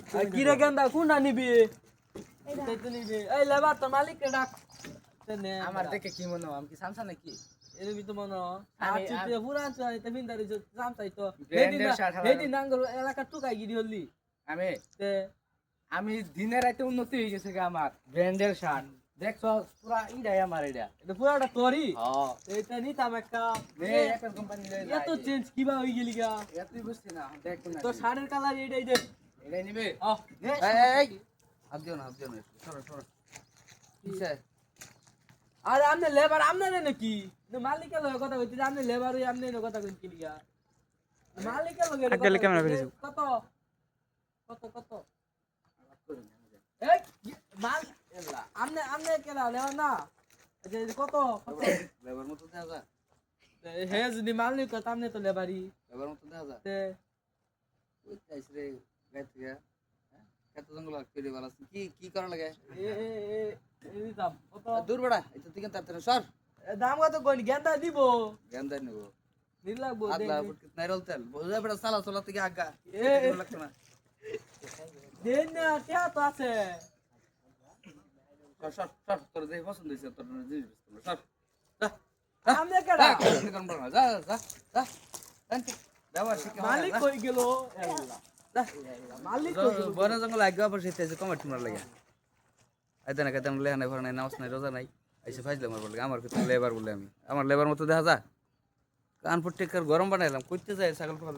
কি রে গেন্দা কোনটা নিবি এটাই তো নিবি এই লেবার তো মালিক কে ডাক তেনে আমার দেখে কি মনে হয় আমি কি সামসা নাকি এরবি তো মনে আমি আচ্ছা তুই পুরান চাই তে ফিন্দারি জামতাই তো ব্র্যান্ডের শার্ট হেদিন নাঙ্গল এলাকা টুকাই গিরি হলি আমি তে আমি দিনে রাতে উন্নতি হয়ে গেছে গা আমার ব্র্যান্ডের শার্ট দেখছো পুরা ইন্ডিয়া আমার এটা এটা পুরাটা তোরই হ্যাঁ এটা নিতাম একটা নে একটা কোম্পানি লই এত চেঞ্জ কিবা হই গেলি গা এতই বুঝছি না দেখ না তোর শার্টের কালার এইটাই দে এটাই নিবে নে এই হাত দিও না সরো সরো কিসে আরে আমনে লেবার আমনে রে নাকি মালিকের লগে কথা কইতে আমনে লেবার হই আমনে এর কথা কইতে লিগা মালিকের লগে আগে ক্যামেরা ফেলেছো কত কত কত এই মাল এলা আমনে আমনে কেলা লেবার না যে কত কত লেবার মতো দেখা যা হে যদি মাল নি কত আমনে তো লেবারি লেবার মতো দেখা যা তে ওই কাইছ রে গাইতে গা কত জঙ্গল করে বালা কি কি করা লাগে এ এ এ দিতাম কত দূর বড়া এটা থেকে তাড়াতাড়ি সর দাম কত কই গেন্দা দিব গেন্দা নিব নীল লাগবো আগলা ফুটকিত নাইরল তেল বোঝা বড়া সালা সালা থেকে আগা এ লাগতো না দেন না টিয়া তো আছে সর সর সর তোর যে পছন্দ হইছে তোর জিনিস সর যা আমনে কেডা যা যা যা আনতে ব্যবহার শিখে মালিক কই গেল এলা মালিক কই গেল বন জঙ্গল আগে আবার সেতে আছে কমার টুমার লাগে আইতে না কাতে লেহা নাই ভরা নাই নামাজ নাই রোজা নাই এসে ফাইজলে আমার বলে আমার কত লেবার বলে আমি আমার লেবার মতো দেখা যা কানপুর টেকার গরম বানাইলাম কইতে যায় ছাগল ফাল